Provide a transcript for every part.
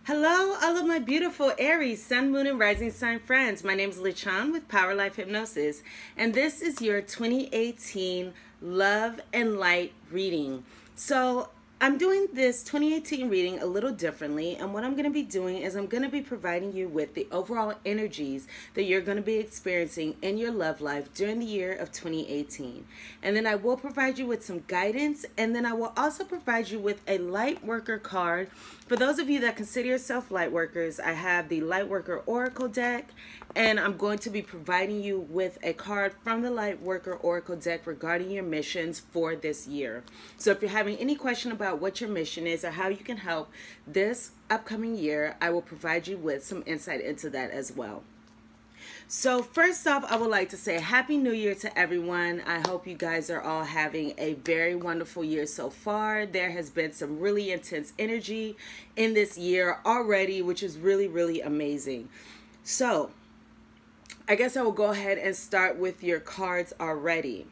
Hello, all of my beautiful Aries, Sun, Moon, and Rising Sign friends. My name is LeChan with Power Life Hypnosis, and this is your 2018 Love and Light reading. So I'm doing this 2018 reading a little differently, and what I'm going to be doing is I'm going to be providing you with the overall energies that you're going to be experiencing in your love life during the year of 2018. And then I will provide you with some guidance, and then I will also provide you with a Lightworker card. For those of you that consider yourself Lightworkers, I have the Lightworker Oracle deck, and I'm going to be providing you with a card from the Lightworker Oracle deck regarding your missions for this year. So if you're having any question about what your mission is or how you can help this upcoming year, I will provide you with some insight into that as well. So first off, I would like to say Happy New Year to everyone. I hope you guys are all having a very wonderful year so far. There has been some really intense energy in this year already, which is really, really amazing. So I guess I will go ahead and start with your cards already.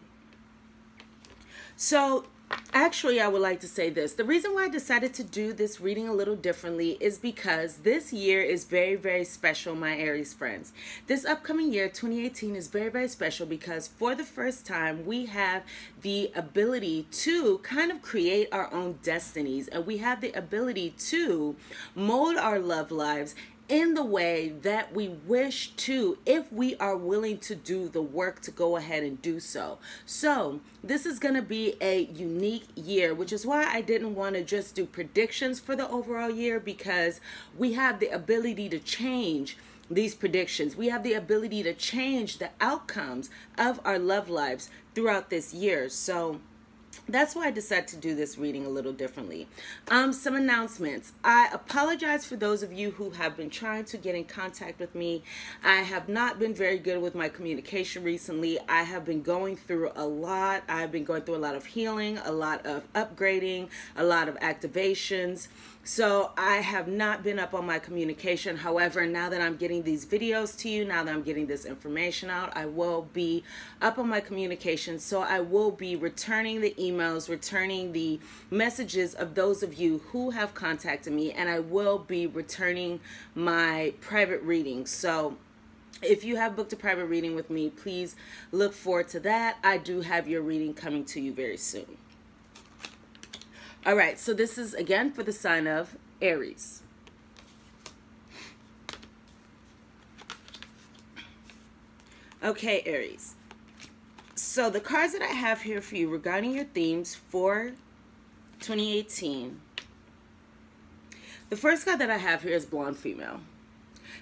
So actually, I would like to say this. The reason why I decided to do this reading a little differently is because this year is very, very special, my Aries friends. This upcoming year, 2018, is very, very special because for the first time, we have the ability to kind of create our own destinies, and we have the ability to mold our love lives in the way that we wish to, if we are willing to do the work to go ahead and do so. So this is going to be a unique year, which is why I didn't want to just do predictions for the overall year, because we have the ability to change these predictions. We have the ability to change the outcomes of our love lives throughout this year. So that's why I decided to do this reading a little differently. Some announcements. I apologize for those of you who have been trying to get in contact with me. I have not been very good with my communication recently. I have been going through a lot. I've been going through a lot of healing, a lot of upgrading, a lot of activations. So I have not been up on my communication. However, now that I'm getting these videos to you, now that I'm getting this information out, I will be up on my communication. So I will be returning the emails, returning the messages of those of you who have contacted me, and I will be returning my private readings. So if you have booked a private reading with me, please look forward to that. I do have your reading coming to you very soon. All right, so this is again for the sign of Aries. Okay, Aries. So the cards that I have here for you regarding your themes for 2018. The first card that I have here is blonde female.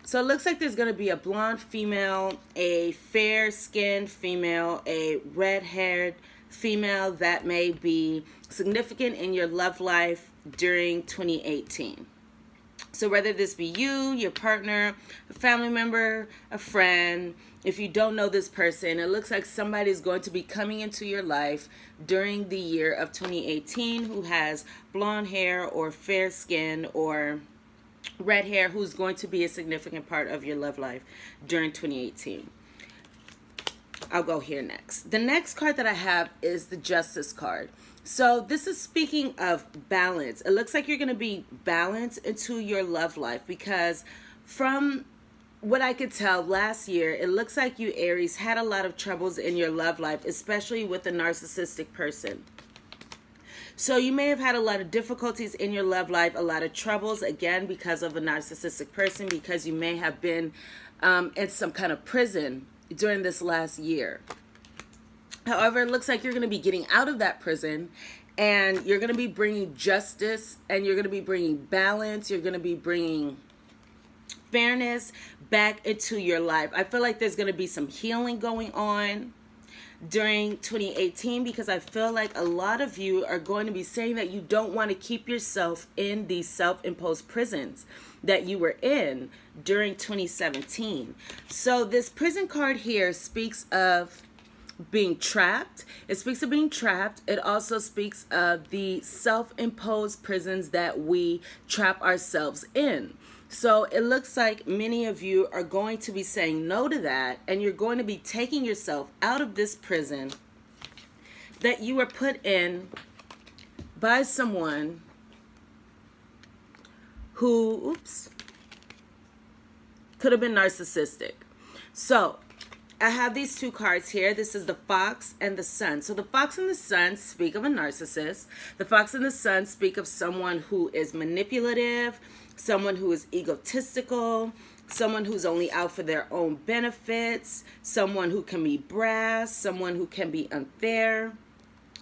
So it looks like there's going to be a blonde female, a fair-skinned female, a red-haired female that may be significant in your love life during 2018. So whether this be you, your partner, a family member, a friend, if you don't know this person, it looks like somebody is going to be coming into your life during the year of 2018 who has blonde hair or fair skin or red hair, who's going to be a significant part of your love life during 2018. I'll go here next. The next card that I have is the Justice card. So this is speaking of balance. It looks like you're going to be balanced into your love life, because from what I could tell last year, it looks like you Aries had a lot of troubles in your love life, especially with a narcissistic person. So you may have had a lot of difficulties in your love life, a lot of troubles, again, because of a narcissistic person, because you may have been in some kind of prison during this last year. However, it looks like you're going to be getting out of that prison, and you're going to be bringing justice, and you're going to be bringing balance, you're going to be bringing fairness back into your life. I feel like there's going to be some healing going on during 2018, because I feel like a lot of you are going to be saying that you don't want to keep yourself in these self-imposed prisons that you were in during 2017. So this prison card here speaks of being trapped. It speaks of being trapped. It also speaks of the self-imposed prisons that we trap ourselves in. So it looks like many of you are going to be saying no to that, and you're going to be taking yourself out of this prison that you were put in by someone who, oops, could have been narcissistic. So I have these two cards here. This is the Fox and the Sun. So the Fox and the Sun speak of a narcissist. The Fox and the Sun speak of someone who is manipulative, someone who is egotistical, someone who's only out for their own benefits, someone who can be brash, someone who can be unfair,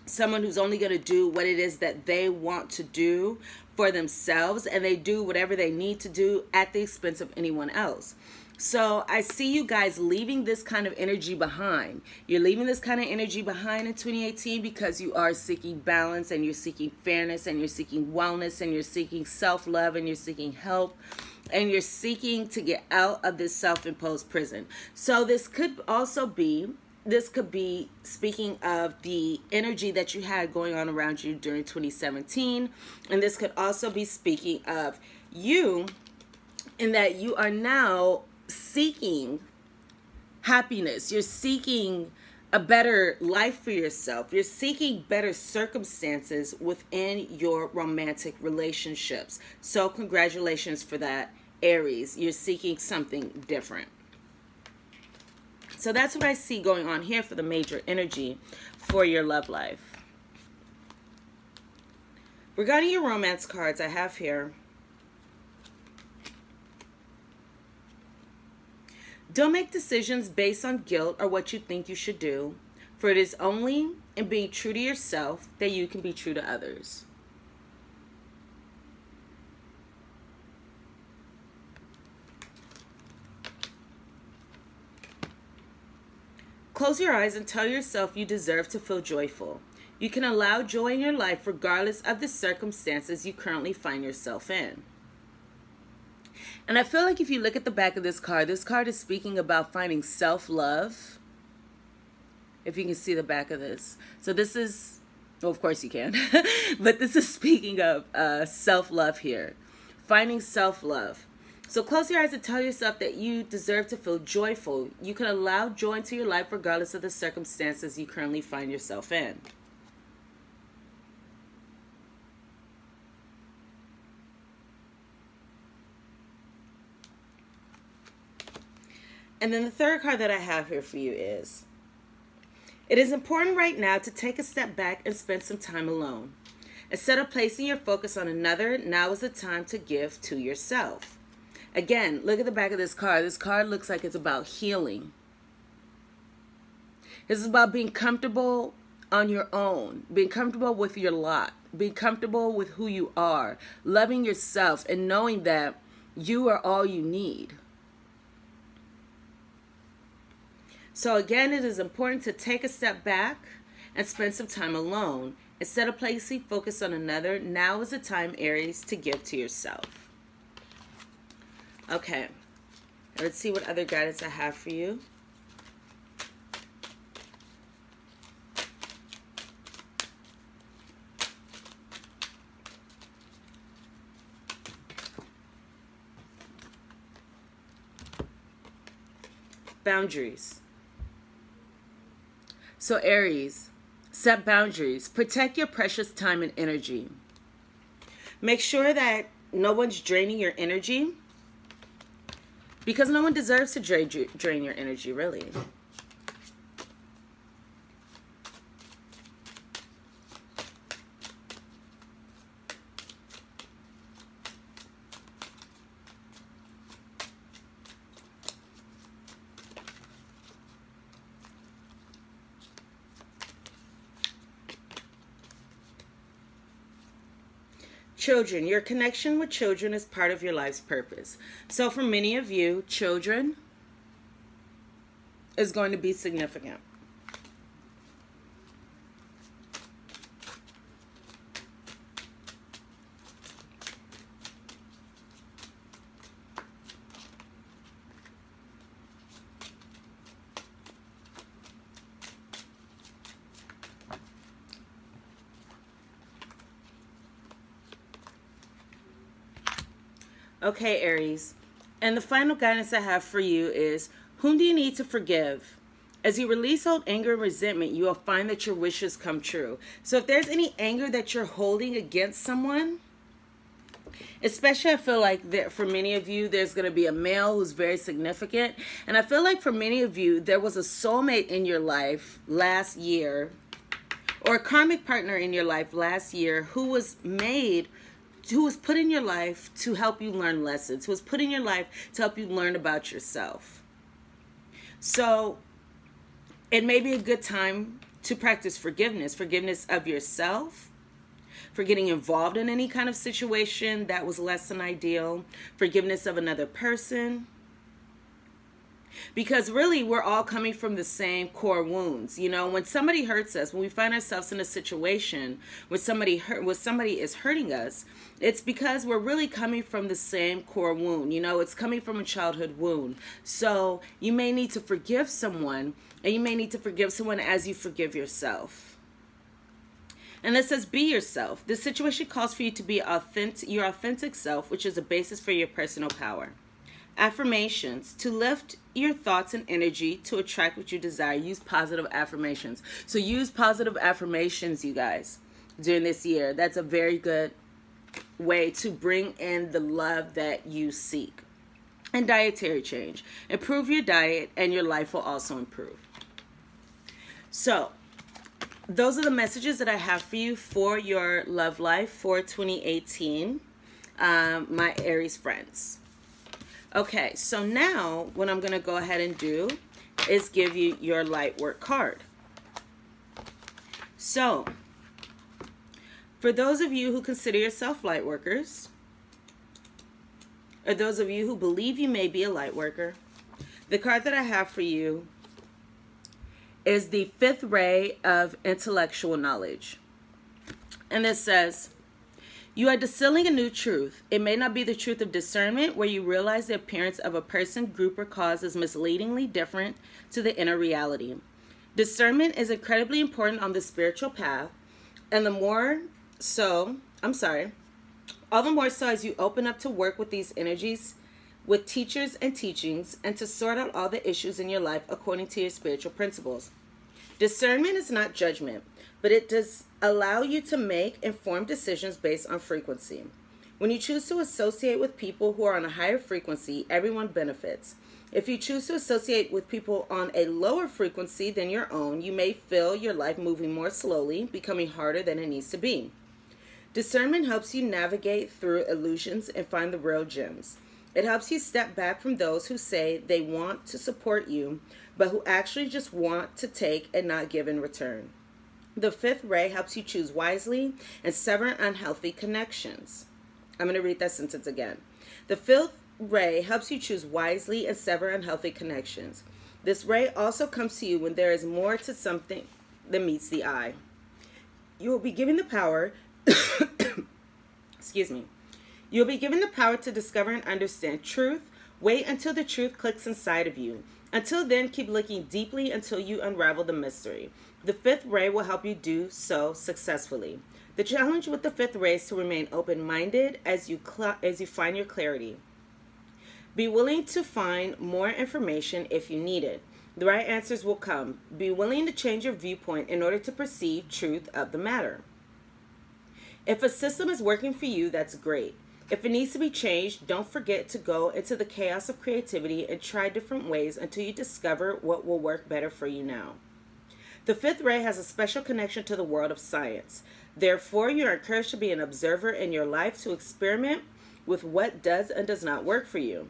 someone who's only going to do what it is that they want to do for themselves, and they do whatever they need to do at the expense of anyone else. So I see you guys leaving this kind of energy behind. You're leaving this kind of energy behind in 2018 because you are seeking balance, and you're seeking fairness, and you're seeking wellness, and you're seeking self-love, and you're seeking help, and you're seeking to get out of this self-imposed prison. So this could also be, this could be speaking of the energy that you had going on around you during 2017. And this could also be speaking of you in that you are now seeking happiness. You're seeking a better life for yourself. You're seeking better circumstances within your romantic relationships. So congratulations for that, Aries. You're seeking something different. So that's what I see going on here for the major energy for your love life. Regarding your romance cards I have here, don't make decisions based on guilt or what you think you should do, for it is only in being true to yourself that you can be true to others. Close your eyes and tell yourself you deserve to feel joyful. You can allow joy in your life regardless of the circumstances you currently find yourself in. And I feel like if you look at the back of this card is speaking about finding self-love. If you can see the back of this. So this is, well, of course you can, but this is speaking of self-love here. Finding self-love. So close your eyes and tell yourself that you deserve to feel joyful. You can allow joy into your life regardless of the circumstances you currently find yourself in. And then the third card that I have here for you is, it is important right now to take a step back and spend some time alone. Instead of placing your focus on another, now is the time to give to yourself. Again, look at the back of this card. This card looks like it's about healing. This is about being comfortable on your own, being comfortable with your lot, being comfortable with who you are, loving yourself, and knowing that you are all you need. So again, it is important to take a step back and spend some time alone. Instead of placing focus on another, now is the time, Aries, to give to yourself. Okay, let's see what other guidance I have for you. Boundaries. So Aries, set boundaries. Protect your precious time and energy. Make sure that no one's draining your energy, because no one deserves to drain your energy, really. Children, your connection with children is part of your life's purpose. So for many of you, children is going to be significant. Okay, Aries, and the final guidance I have for you is, whom do you need to forgive? As you release old anger and resentment, you will find that your wishes come true. So if there's any anger that you're holding against someone, Especially, I feel like that for many of you, there's going to be a male who's very significant. And I feel like for many of you, there was a soulmate in your life last year, or a karmic partner in your life last year who was put in your life to help you learn lessons, who was put in your life to help you learn about yourself. So it may be a good time to practice forgiveness of yourself, for getting involved in any kind of situation that was less than ideal, forgiveness of another person. Because really, we're all coming from the same core wounds. You know, when somebody hurts us, when we find ourselves in a situation where somebody is hurting us, it's because we're really coming from the same core wound. You know, it's coming from a childhood wound. So you may need to forgive someone, and you may need to forgive someone as you forgive yourself. And this says, be yourself. This situation calls for you to be your authentic self, which is a basis for your personal power. Affirmations: to lift your thoughts and energy to attract what you desire. Use positive affirmations. So use positive affirmations, you guys, during this year. That's a very good way to bring in the love that you seek. And dietary change. Improve your diet and your life will also improve. So those are the messages that I have for you for your love life for 2018, my Aries friends. Okay, so now what I'm going to go ahead and do is give you your light work card. So, for those of you who consider yourself light workers, or those of you who believe you may be a light worker, the card that I have for you is the 5th ray of intellectual knowledge. And this says, you are distilling a new truth. It may not be the truth of discernment, where you realize the appearance of a person, group, or cause is misleadingly different to the inner reality. Discernment is incredibly important on the spiritual path, and all the more so as you open up to work with these energies, with teachers and teachings, and to sort out all the issues in your life according to your spiritual principles. Discernment is not judgment, but it does allow you to make informed decisions based on frequency. When you choose to associate with people who are on a higher frequency, everyone benefits. If you choose to associate with people on a lower frequency than your own, you may feel your life moving more slowly, becoming harder than it needs to be. Discernment helps you navigate through illusions and find the real gems. It helps you step back from those who say they want to support you, but who actually just want to take and not give in return. The 5th ray helps you choose wisely and sever unhealthy connections. I'm going to read that sentence again. The 5th ray helps you choose wisely and sever unhealthy connections. This ray also comes to you when there is more to something than meets the eye. You will be given the power, excuse me. You'll be given the power to discover and understand truth. Wait until the truth clicks inside of you. Until then, keep looking deeply until you unravel the mystery. The 5th ray will help you do so successfully. The challenge with the 5th ray is to remain open-minded as you find your clarity. Be willing to find more information if you need it. The right answers will come. Be willing to change your viewpoint in order to perceive truth of the matter. If a system is working for you, that's great. If it needs to be changed, don't forget to go into the chaos of creativity and try different ways until you discover what will work better for you now. The 5th ray has a special connection to the world of science. Therefore, you are encouraged to be an observer in your life, to experiment with what does and does not work for you.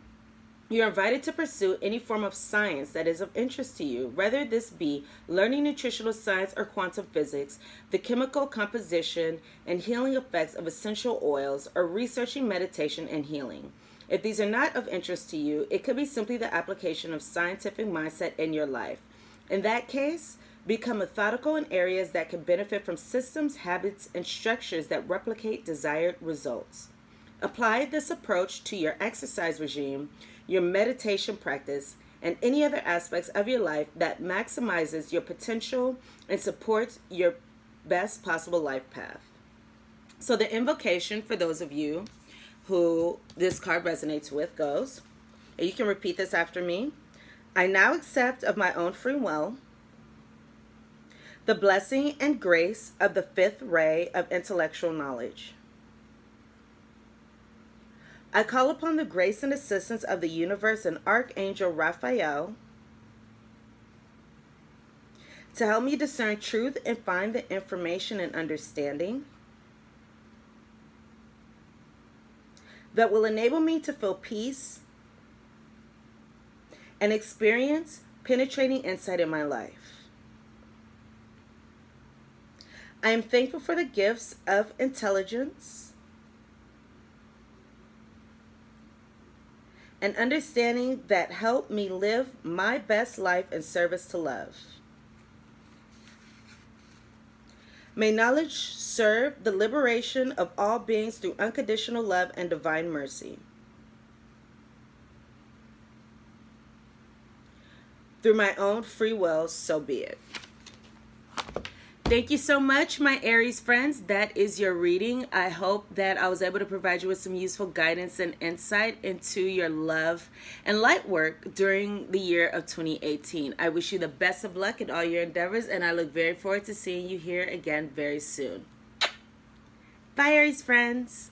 You're invited to pursue any form of science that is of interest to you, whether this be learning nutritional science or quantum physics, the chemical composition and healing effects of essential oils, or researching meditation and healing. If these are not of interest to you, it could be simply the application of scientific mindset in your life. In that case, become methodical in areas that can benefit from systems, habits, and structures that replicate desired results. Apply this approach to your exercise regime, your meditation practice, and any other aspects of your life that maximizes your potential and supports your best possible life path. So the invocation for those of you who this card resonates with goes, and you can repeat this after me. I now accept of my own free will the blessing and grace of the 5th ray of intellectual knowledge. I call upon the grace and assistance of the universe and Archangel Raphael to help me discern truth and find the information and understanding that will enable me to feel peace and experience penetrating insight in my life. I am thankful for the gifts of intelligence and understanding that help me live my best life in service to love. May knowledge serve the liberation of all beings through unconditional love and divine mercy. Through my own free will, so be it. Thank you so much, my Aries friends. That is your reading. I hope that I was able to provide you with some useful guidance and insight into your love and light work during the year of 2018. I wish you the best of luck in all your endeavors, and I look very forward to seeing you here again very soon. Bye, Aries friends.